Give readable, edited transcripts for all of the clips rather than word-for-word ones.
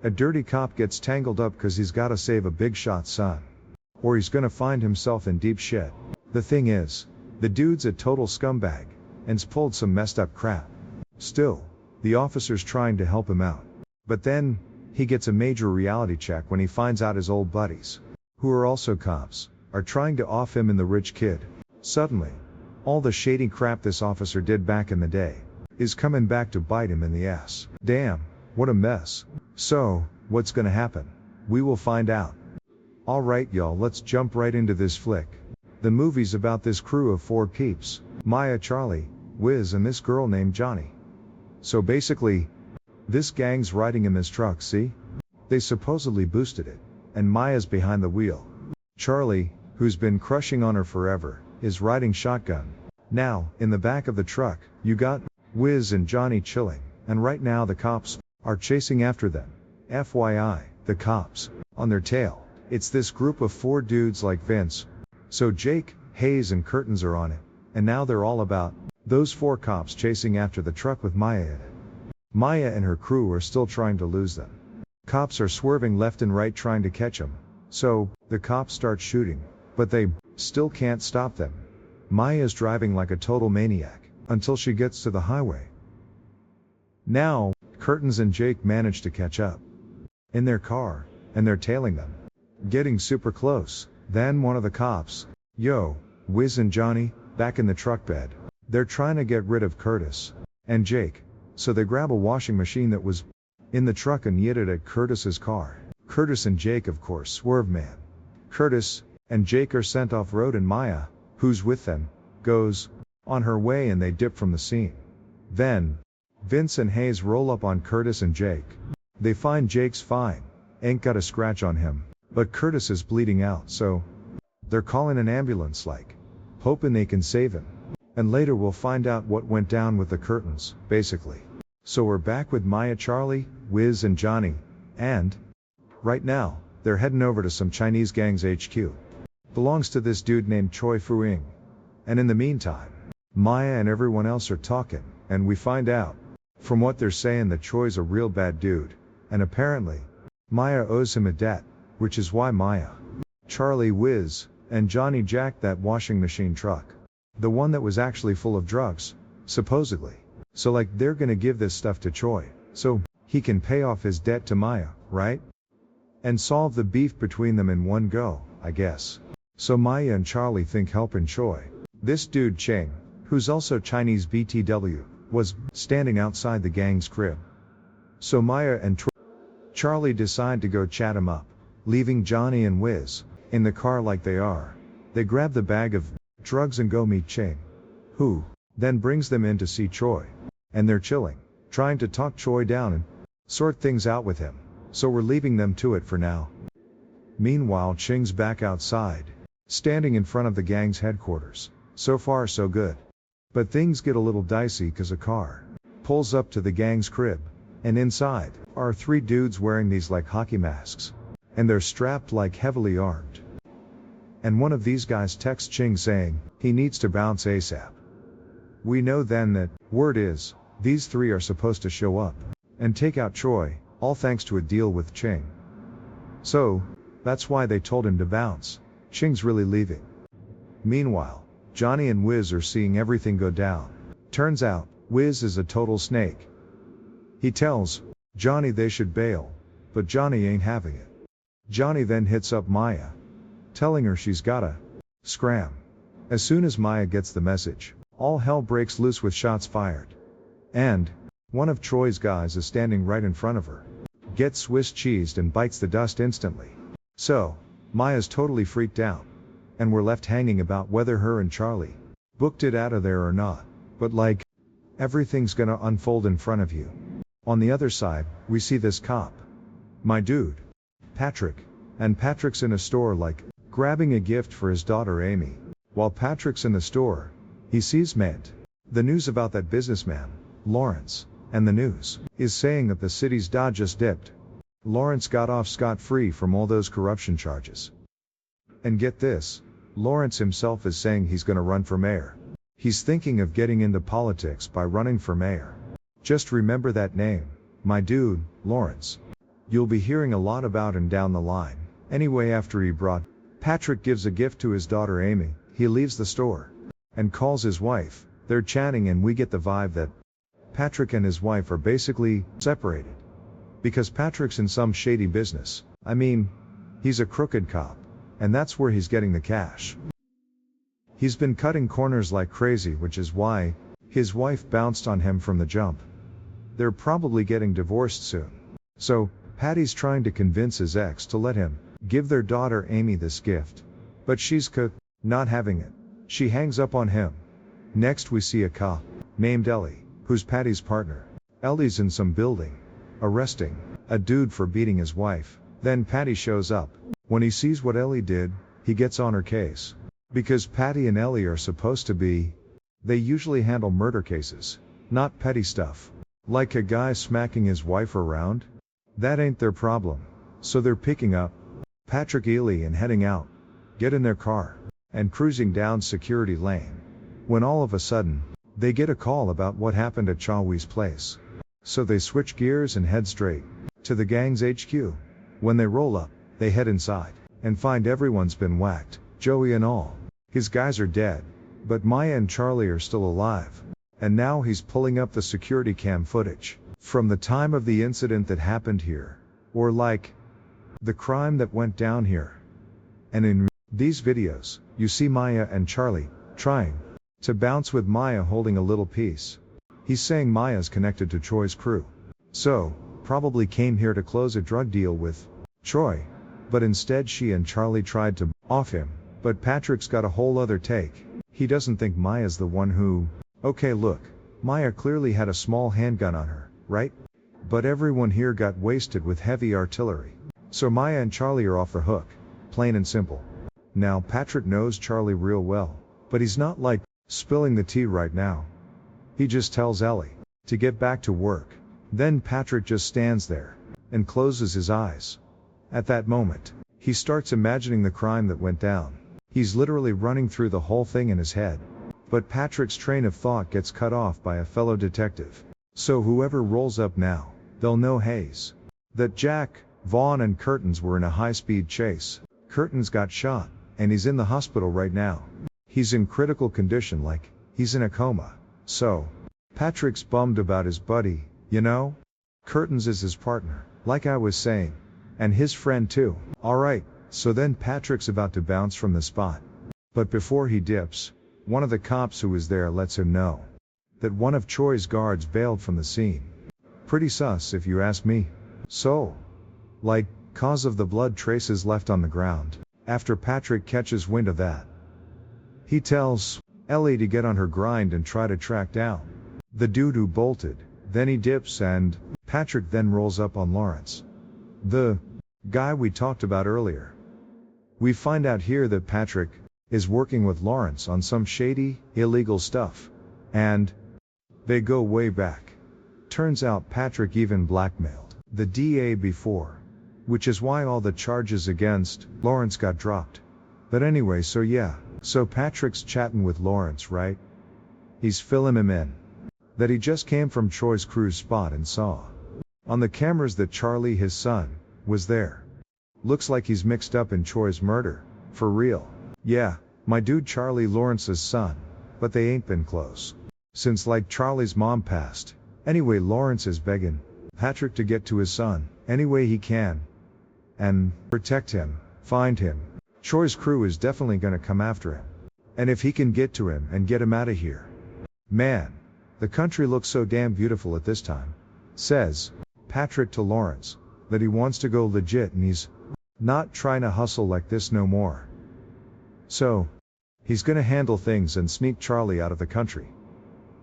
A dirty cop gets tangled up cause he's gotta save a big shot son. Or he's gonna find himself in deep shit. The thing is, the dude's a total scumbag, and's pulled some messed up crap. Still, the officer's trying to help him out. But then, he gets a major reality check when he finds out his old buddies, who are also cops, are trying to off him and the rich kid. Suddenly, all the shady crap this officer did back in the day, is coming back to bite him in the ass. Damn, what a mess. So, what's gonna happen? We will find out. Alright y'all, let's jump right into this flick. The movie's about this crew of 4 peeps, Maya, Charlie, Wiz and this girl named Johnny. So basically, this gang's riding in this truck, see? They supposedly boosted it, and Maya's behind the wheel. Charlie, who's been crushing on her forever, is riding shotgun. Now, in the back of the truck, you got Wiz and Johnny chilling, and right now the cops are chasing after them. FYI, the cops, on their tail, it's this group of 4 dudes like Vince. So Jake, Hayes and Curtains are on it, and now they're all about those 4 cops chasing after the truck with Maya in it. Maya and her crew are still trying to lose them. Cops are swerving left and right trying to catch them. So, the cops start shooting, but they still can't stop them. Maya's driving like a total maniac, until she gets to the highway. Now, Curtains and Jake manage to catch up in their car, and they're tailing them. Getting super close, then one of the cops, yo, Wiz and Johnny, back in the truck bed. They're trying to get rid of Curtis and Jake, so they grab a washing machine that was in the truck and yit it at Curtis's car. Curtis and Jake of course swerve man. Curtis and Jake are sent off road and Maya, who's with them, goes on her way and they dip from the scene. Then, Vince and Hayes roll up on Curtis and Jake. They find Jake's fine, ain't got a scratch on him, but Curtis is bleeding out, so they're calling an ambulance hoping they can save him. And later we'll find out what went down with the Curtains, basically. So we're back with Maya, Charlie, Wiz and Johnny, and right now, they're heading over to some Chinese gang's HQ. Belongs to this dude named Choi Fu-ing. And in the meantime, Maya and everyone else are talking, and we find out, from what they're saying, that Choi's a real bad dude, and apparently, Maya owes him a debt, which is why Maya, Charlie, Wiz, and Johnny jacked that washing machine truck. The one that was actually full of drugs, supposedly. So they're gonna give this stuff to Choi, so he can pay off his debt to Maya, right? And solve the beef between them in one go, I guess. So Maya and Charlie think helping Choi. This dude Cheng, who's also Chinese BTW, was standing outside the gang's crib. So Maya and Charlie decide to go chat him up, leaving Johnny and Wiz in the car like they are. They grab the bag of drugs and go meet Cheng, who then brings them in to see Choi. And they're chilling, trying to talk Choi down and sort things out with him. So we're leaving them to it for now. Meanwhile, Cheng's back outside, standing in front of the gang's headquarters. So far so good. But things get a little dicey cause a car pulls up to the gang's crib, and inside are 3 dudes wearing these hockey masks. And they're strapped heavily armed. And one of these guys texts Cheng saying he needs to bounce ASAP. We know then that, word is, these 3 are supposed to show up and take out Choi, all thanks to a deal with Cheng. So, that's why they told him to bounce. Cheng's really leaving. Meanwhile, Johnny and Wiz are seeing everything go down. Turns out, Wiz is a total snake. He tells Johnny they should bail, but Johnny ain't having it. Johnny then hits up Maya, telling her she's gotta scram. As soon as Maya gets the message, all hell breaks loose with shots fired. And one of Choi's guys is standing right in front of her, gets Swiss cheesed and bites the dust instantly. So, Maya's totally freaked out, and we're left hanging about whether her and Charlie booked it out of there or not. But everything's gonna unfold in front of you. On the other side, we see this cop, my dude, Patrick, and Patrick's in a store grabbing a gift for his daughter Amy. While Patrick's in the store, he sees the news about that businessman, Lawrence, and the news is saying that the city's Dod just dipped. Lawrence got off scot-free from all those corruption charges. And get this, Lawrence himself is saying he's gonna run for mayor. He's thinking of getting into politics by running for mayor. Just remember that name, my dude, Lawrence. you'll be hearing a lot about him down the line. Anyway, after he brought Patrick gives a gift to his daughter Amy, he leaves the store and calls his wife. They're chatting and we get the vibe that Patrick and his wife are basically separated. Because Patrick's in some shady business. I mean, he's a crooked cop. And that's where he's getting the cash. He's been cutting corners like crazy, which is why his wife bounced on him from the jump. They're probably getting divorced soon. So, Patty's trying to convince his ex to let him give their daughter Amy this gift. But she's not having it. She hangs up on him. Next we see a cop named Ellie, who's Patty's partner. Ellie's in some building, arresting a dude for beating his wife. Then Patty shows up. When he sees what Ellie did, he gets on her case. Because Patty and Ellie are supposed to be, they usually handle murder cases, not petty stuff. Like a guy smacking his wife around? That ain't their problem. So they're picking up Patrick Ely and heading out, get in their car, and cruising down security lane. When all of a sudden, they get a call about what happened at Chawwee's place. So they switch gears and head straight to the gang's HQ. When they roll up, they head inside and find everyone's been whacked, Joey and all. His guys are dead, but Maya and Charlie are still alive. And now he's pulling up the security cam footage from the time of the incident that happened here, or like the crime that went down here. And in these videos, you see Maya and Charlie trying to bounce with Maya holding a little piece. He's saying Maya's connected to Troy's crew. So, probably came here to close a drug deal with Troy. But instead she and Charlie tried to off him. But Patrick's got a whole other take. He doesn't think Maya's the one who... Okay, look, Maya clearly had a small handgun on her, right? But everyone here got wasted with heavy artillery. So Maya and Charlie are off the hook. Plain and simple. Now Patrick knows Charlie real well, but he's not like spilling the tea right now. He just tells Ellie to get back to work. Then Patrick just stands there and closes his eyes. At that moment, he starts imagining the crime that went down. He's literally running through the whole thing in his head. But Patrick's train of thought gets cut off by a fellow detective. So whoever rolls up now, they'll know Hayes. That Jack, Vaughn and Curtins were in a high-speed chase. Curtins got shot, and he's in the hospital right now. He's in critical condition, like he's in a coma. So, Patrick's bummed about his buddy, you know? Curtins is his partner, like I was saying. And his friend too. Alright, so then Patrick's about to bounce from the spot. But before he dips, one of the cops who was there lets him know that one of Troy's guards bailed from the scene. Pretty sus if you ask me. So, like, cause of the blood traces left on the ground. After Patrick catches wind of that, he tells Ellie to get on her grind and try to track down the dude who bolted. Then he dips and Patrick then rolls up on Lawrence, the guy we talked about earlier. We find out here that Patrick is working with Lawrence on some shady, illegal stuff. And they go way back. Turns out Patrick even blackmailed the DA before, which is why all the charges against Lawrence got dropped. But anyway, so yeah, so Patrick's chatting with Lawrence, right? He's filling him in that he just came from Troy's crew's spot and saw on the cameras that Charlie, his son, was there. Looks like he's mixed up in Troy's murder. For real. Yeah, my dude Charlie Lawrence's son. But they ain't been close since like Charlie's mom passed. Anyway, Lawrence is begging Patrick to get to his son any way he can and protect him, find him. Troy's crew is definitely gonna come after him. And if he can get to him and get him out of here. Man, the country looks so damn beautiful at this time. Says Patrick to Lawrence that he wants to go legit and he's not trying to hustle like this no more. So, he's gonna handle things and sneak Charlie out of the country.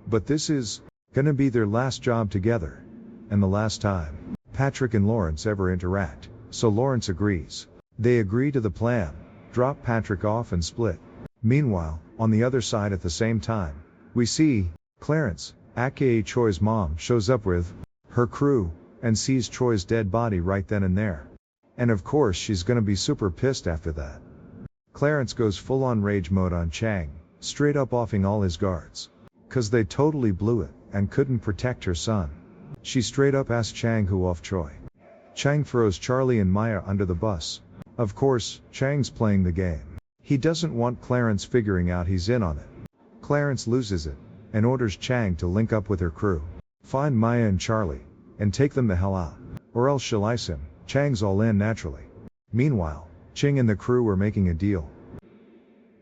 But this is gonna be their last job together, and the last time Patrick and Lawrence ever interact. So Lawrence agrees. They agree to the plan, drop Patrick off and split. Meanwhile, on the other side at the same time, we see Clarence, aka Troy's mom, shows up with her crew and sees Troy's dead body right then and there. And of course she's gonna be super pissed after that. Clarence goes full on rage mode on Chang, straight up offing all his guards. 'Cause they totally blew it and couldn't protect her son. She straight up asked Chang who offed Troy. Chang throws Charlie and Maya under the bus. Of course, Chang's playing the game. He doesn't want Clarence figuring out he's in on it. Clarence loses it, and orders Chang to link up with her crew. Find Maya and Charlie, and take them the hell out. Or else she'll ice him. Chang's all in naturally. Meanwhile, Ching and the crew are making a deal.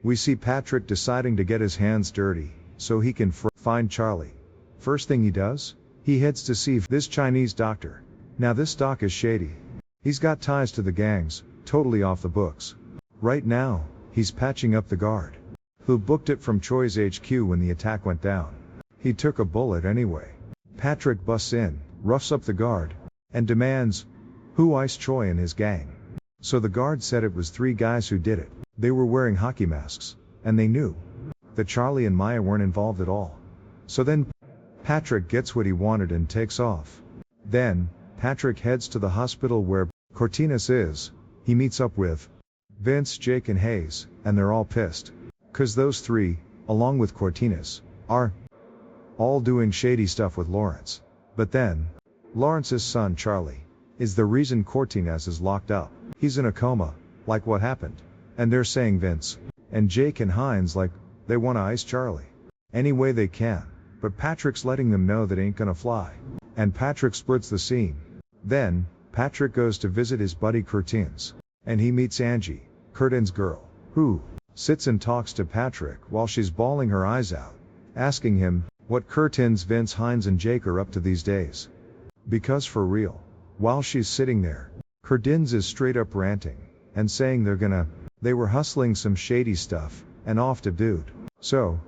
We see Patrick deciding to get his hands dirty, so he can find Charlie. First thing he does? He heads to see this Chinese doctor. Now this doc is shady. He's got ties to the gangs, totally off the books. Right now, he's patching up the guard, who booked it from Choi's HQ when the attack went down. He took a bullet anyway. Patrick busts in, roughs up the guard, and demands, who iced Choi and his gang? So the guard said it was 3 guys who did it. They were wearing hockey masks, and they knew that Charlie and Maya weren't involved at all. So then, Patrick gets what he wanted and takes off. Then, Patrick heads to the hospital where Cortinas is. He meets up with Vince, Jake and Hayes, and they're all pissed. 'Cause those 3, along with Cortinas, are all doing shady stuff with Lawrence. But then, Lawrence's son Charlie is the reason Cortinas is locked up. He's in a coma, like what happened. And they're saying Vince and Jake and Hines like they want to ice Charlie any way they can. But Patrick's letting them know that ain't gonna fly. And Patrick splits the scene. Then, Patrick goes to visit his buddy Curtins. And he meets Angie, Curtin's girl, who sits and talks to Patrick while she's bawling her eyes out, asking him what Curtins, Vince, Hines and Jake are up to these days. Because for real, while she's sitting there, Curtins is straight up ranting and saying they were hustling some shady stuff and off to dude. So,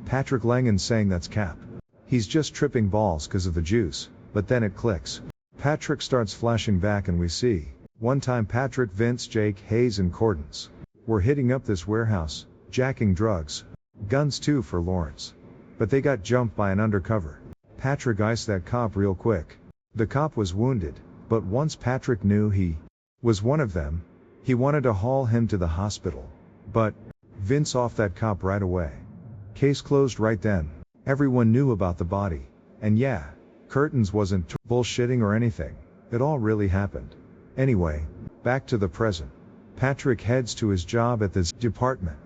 Patrick Langen's saying that's cap. He's just tripping balls 'cause of the juice, but then it clicks. Patrick starts flashing back and we see, one time Patrick, Vince, Jake, Hayes and Cordons were hitting up this warehouse, jacking drugs, guns too for Lawrence. But they got jumped by an undercover. Patrick iced that cop real quick. The cop was wounded, but once Patrick knew he was one of them, he wanted to haul him to the hospital. But Vince off that cop right away. Case closed right then. Everyone knew about the body. And yeah, Curtins wasn't bullshitting or anything. It all really happened. Anyway, back to the present. Patrick heads to his job at this department.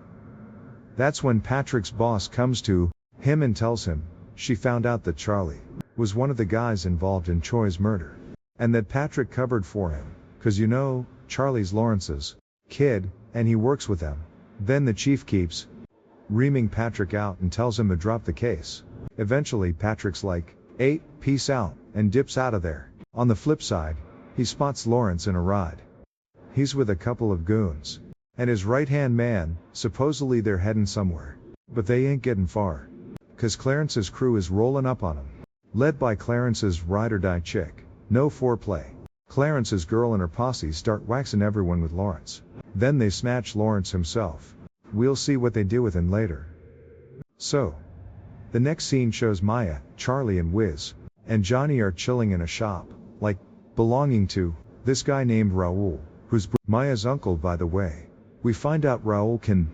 That's when Patrick's boss comes to him and tells him she found out that Charlie was one of the guys involved in Choi's murder. And that Patrick covered for him, 'cause you know, Charlie's Lawrence's kid, and he works with them. Then the chief keeps reaming Patrick out and tells him to drop the case. Eventually Patrick's like, peace out, and dips out of there. On the flip side, he spots Lawrence in a ride. He's with a couple of goons. And his right-hand man, supposedly they're heading somewhere. But they ain't getting far. 'Cause Clarence's crew is rolling up on him. Led by Clarence's ride-or-die chick. No foreplay. Clarence's girl and her posse start waxing everyone with Lawrence. Then they snatch Lawrence himself. We'll see what they do with him later. So, the next scene shows Maya, Charlie and Wiz, and Johnny are chilling in a shop, like, belonging to this guy named Raul, who's Maya's uncle by the way. We find out Raul can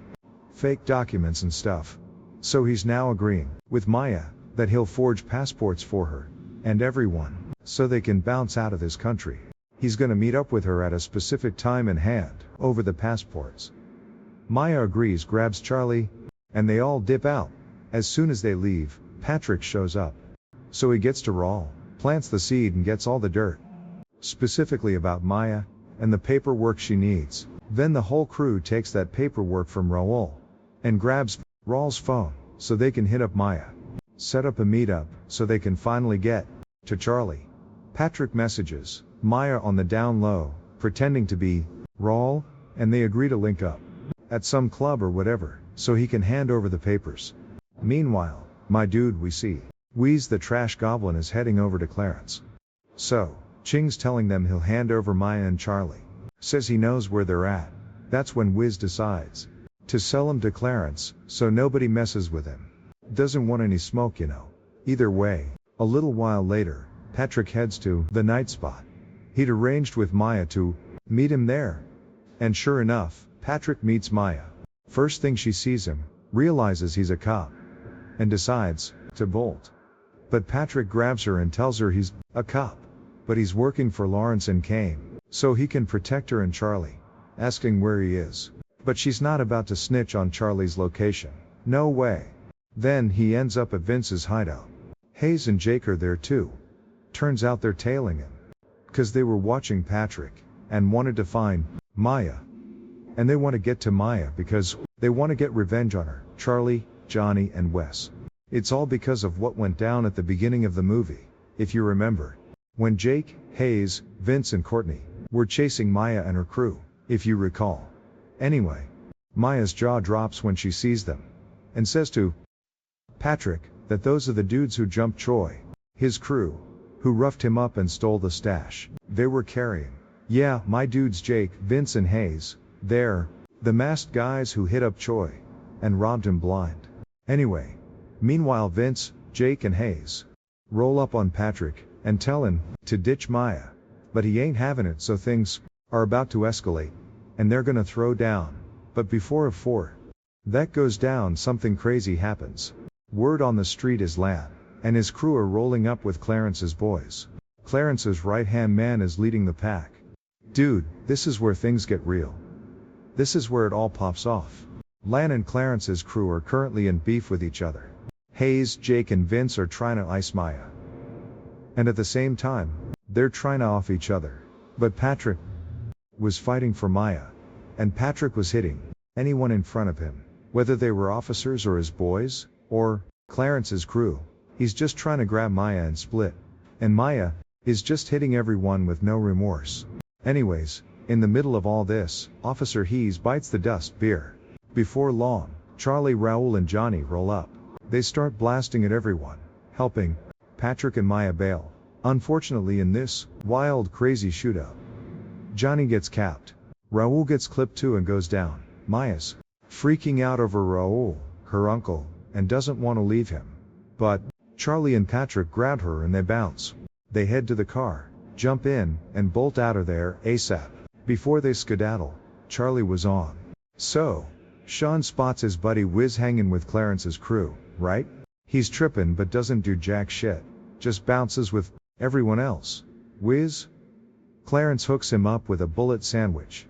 fake documents and stuff. So he's now agreeing with Maya that he'll forge passports for her and everyone, so they can bounce out of this country. He's gonna meet up with her at a specific time and hand over the passports. Maya agrees, grabs Charlie, and they all dip out. As soon as they leave, Patrick shows up. So he gets to Raul, plants the seed and gets all the dirt. Specifically about Maya, and the paperwork she needs. Then the whole crew takes that paperwork from Raul, and grabs Raul's phone, so they can hit up Maya. Set up a meetup, so they can finally get to Charlie. Patrick messages Maya on the down low, pretending to be Raul, and they agree to link up at some club or whatever, so he can hand over the papers. Meanwhile, my dude, we see Wheeze the trash goblin is heading over to Clarence. So, Ching's telling them he'll hand over Maya and Charlie. Says he knows where they're at. That's when Wiz decides to sell him to Clarence, so nobody messes with him. Doesn't want any smoke, you know. Either way, a little while later, Patrick heads to the night spot. He'd arranged with Maya to meet him there. And sure enough, Patrick meets Maya. First thing she sees him, realizes he's a cop, and decides to bolt. But Patrick grabs her and tells her he's a cop. but he's working for Lawrence and Kane, so he can protect her and Charlie, asking where he is. But she's not about to snitch on Charlie's location. No way. Then he ends up at Vince's hideout. Hayes and Jake are there too. Turns out they're tailing him, 'cause they were watching Patrick, and wanted to find Maya. And they want to get to Maya because they want to get revenge on her, Charlie, Johnny and Wes. It's all because of what went down at the beginning of the movie, if you remember. When Jake, Hayes, Vince and Courtney were chasing Maya and her crew, if you recall. Anyway, Maya's jaw drops when she sees them, and says to Patrick that those are the dudes who jumped Troy, his crew, who roughed him up and stole the stash they were carrying. Yeah, my dudes Jake, Vince and Hayes, they're the masked guys who hit up Troy and robbed him blind. Anyway, meanwhile Vince, Jake and Hayes roll up on Patrick and tell him to ditch Maya, but he ain't having it, so things are about to escalate, and they're gonna throw down. But before that goes down, something crazy happens. Word on the street is Lan and his crew are rolling up with Clarence's boys. Clarence's right-hand man is leading the pack. Dude, this is where things get real. This is where it all pops off. Lan and Clarence's crew are currently in beef with each other. Hayes, Jake and Vince are trying to ice Maya. And at the same time, they're trying to off each other. But Patrick was fighting for Maya. And Patrick was hitting anyone in front of him, whether they were officers or his boys, or Clarence's crew. He's just trying to grab Maya and split. And Maya is just hitting everyone with no remorse. Anyways, in the middle of all this, Officer Hayes bites the dust beer. Before long, Charlie, Raoul and Johnny roll up. They start blasting at everyone, helping Patrick and Maya bail. Unfortunately, in this wild, crazy shootout, Johnny gets capped. Raoul gets clipped too and goes down. Maya's freaking out over Raoul, her uncle, and doesn't want to leave him. But Charlie and Patrick grab her and they bounce. They head to the car, jump in, and bolt out of there ASAP. Before they skedaddle, Charlie was on. So, Sean spots his buddy Wiz hanging with Clarence's crew, right? He's tripping but doesn't do jack shit. Just bounces with everyone else. Wiz? Clarence hooks him up with a bullet sandwich.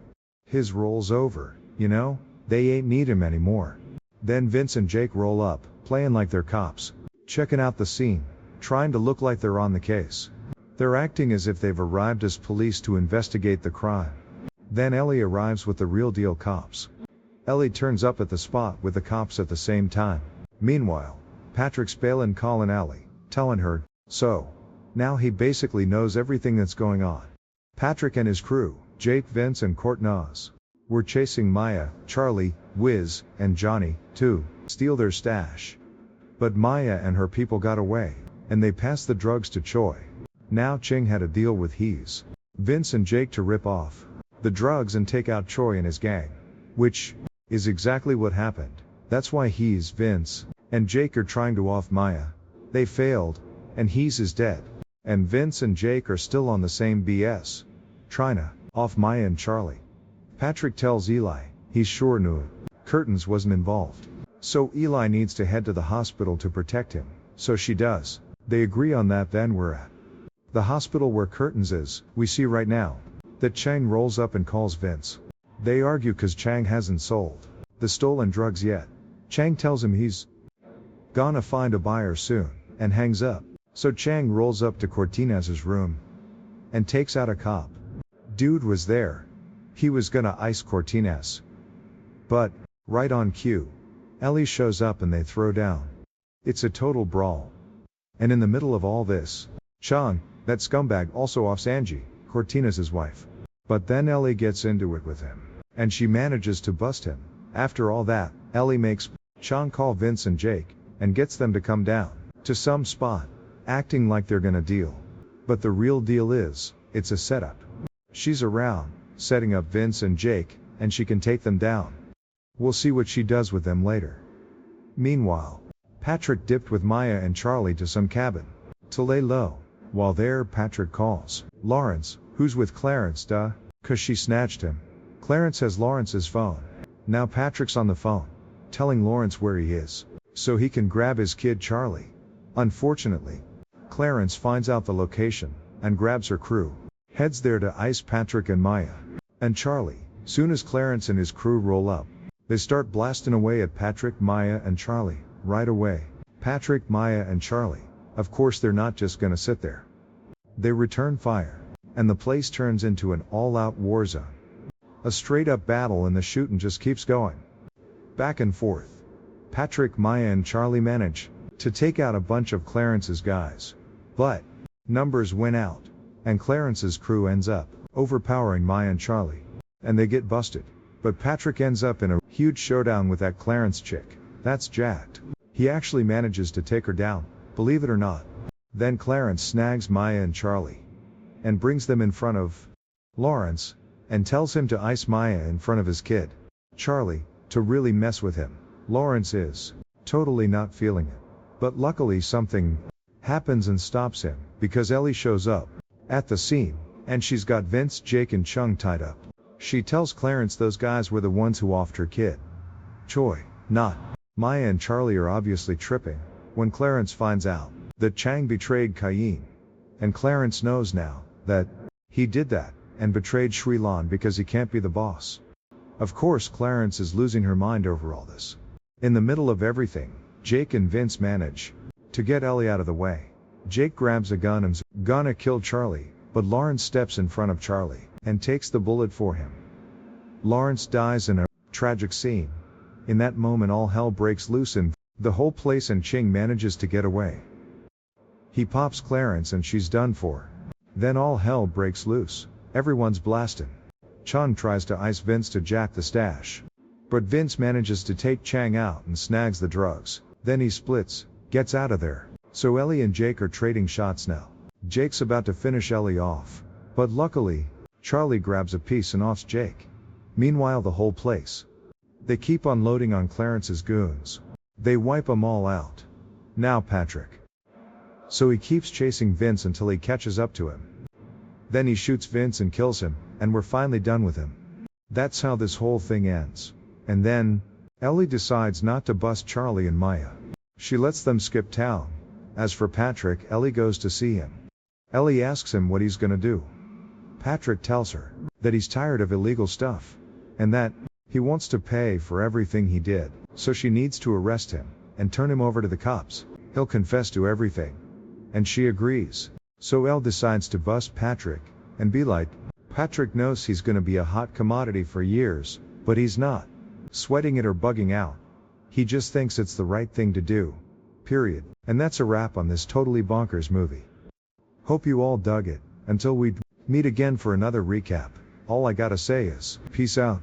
His role's over, you know? They ain't need him anymore. Then Vince and Jake roll up, playing like they're cops, checking out the scene, trying to look like they're on the case. They're acting as if they've arrived as police to investigate the crime. Then Ellie arrives with the real deal cops. Ellie turns up at the spot with the cops at the same time. Meanwhile, Patrick's bailing Colin Alley, telling her, so now he basically knows everything that's going on. Patrick and his crew, Jake, Vince and Courtney, were chasing Maya, Charlie, Wiz, and Johnny, to steal their stash. But Maya and her people got away, and they passed the drugs to Choi. Now Ching had a deal with Hayes, Vince and Jake to rip off the drugs and take out Choi and his gang. Which is exactly what happened. That's why Hayes, Vince, and Jake are trying to off Maya. They failed, and Hayes is dead. And Vince and Jake are still on the same BS, trying to off Maya and Charlie. Patrick tells Eli he's sure knew it. Curtains wasn't involved. So Eli needs to head to the hospital to protect him. So she does. They agree on that. Then we're at the hospital where Curtains is. We see right now that Chang rolls up and calls Vince. They argue cause Chang hasn't sold the stolen drugs yet. Chang tells him he's gonna find a buyer soon, and hangs up. So Chang rolls up to Cortinez's room and takes out a cop. Dude was there. He was gonna ice Cortinez. But, right on cue, Ellie shows up and they throw down. It's a total brawl. And in the middle of all this, Chang, that scumbag, also offs Angie, Cortinez's wife. But then Ellie gets into it with him, and she manages to bust him. After all that, Ellie makes Chang call Vince and Jake, and gets them to come down to some spot, acting like they're gonna deal. But the real deal is, it's a setup. She's around, setting up Vince and Jake, and she can take them down. We'll see what she does with them later. Meanwhile, Patrick dipped with Maya and Charlie to some cabin to lay low. While there, Patrick calls Lawrence, who's with Clarence, cause she snatched him. Clarence has Lawrence's phone. Now Patrick's on the phone, telling Lawrence where he is, so he can grab his kid Charlie. Unfortunately, Clarence finds out the location and grabs her crew. Heads there to ice Patrick and Maya. And Charlie. Soon as Clarence and his crew roll up, they start blasting away at Patrick, Maya and Charlie, right away. Patrick, Maya and Charlie. Of course they're not just gonna sit there. They return fire. And the place turns into an all-out war zone. A straight-up battle and the shooting just keeps going. Back and forth. Patrick, Maya and Charlie manage to take out a bunch of Clarence's guys. But numbers win out. And Clarence's crew ends up overpowering Maya and Charlie. And they get busted. But Patrick ends up in a huge showdown with that Clarence chick. That's jacked. He actually manages to take her down, believe it or not. Then Clarence snags Maya and Charlie. And brings them in front of Lawrence. And tells him to ice Maya in front of his kid, Charlie, to really mess with him. Lawrence is totally not feeling it. But luckily something happens and stops him, because Ellie shows up at the scene, and she's got Vince, Jake and Chung tied up. She tells Clarence those guys were the ones who offed her kid. Choi, not. Maya and Charlie are obviously tripping, when Clarence finds out that Chang betrayed Cayenne. And Clarence knows now that he did that, and betrayed Sri Lan because he can't be the boss. Of course Clarence is losing her mind over all this. In the middle of everything, Jake and Vince manage to get Ellie out of the way. Jake grabs a gun and's gonna kill Charlie, but Lawrence steps in front of Charlie, and takes the bullet for him. Lawrence dies in a tragic scene. In that moment all hell breaks loose in the whole place and Ching manages to get away. He pops Clarence and she's done for. Then all hell breaks loose. Everyone's blasting. Chun tries to ice Vince to jack the stash. But Vince manages to take Chang out and snags the drugs. Then he splits, gets out of there. So Ellie and Jake are trading shots now. Jake's about to finish Ellie off. But luckily, Charlie grabs a piece and offs Jake. Meanwhile the whole place. They keep unloading on Clarence's goons. They wipe them all out. Now Patrick. So he keeps chasing Vince until he catches up to him. Then he shoots Vince and kills him, and we're finally done with him. That's how this whole thing ends. And then, Ellie decides not to bust Charlie and Maya. She lets them skip town. As for Patrick, Ellie goes to see him. Ellie asks him what he's gonna do. Patrick tells her that he's tired of illegal stuff. And that he wants to pay for everything he did. So she needs to arrest him and turn him over to the cops. He'll confess to everything. And she agrees. So Elle decides to bust Patrick, and be like, Patrick knows he's gonna be a hot commodity for years, but he's not sweating it or bugging out. He just thinks it's the right thing to do. Period. And that's a wrap on this totally bonkers movie. Hope you all dug it. Until we meet again for another recap, all I gotta say is, peace out.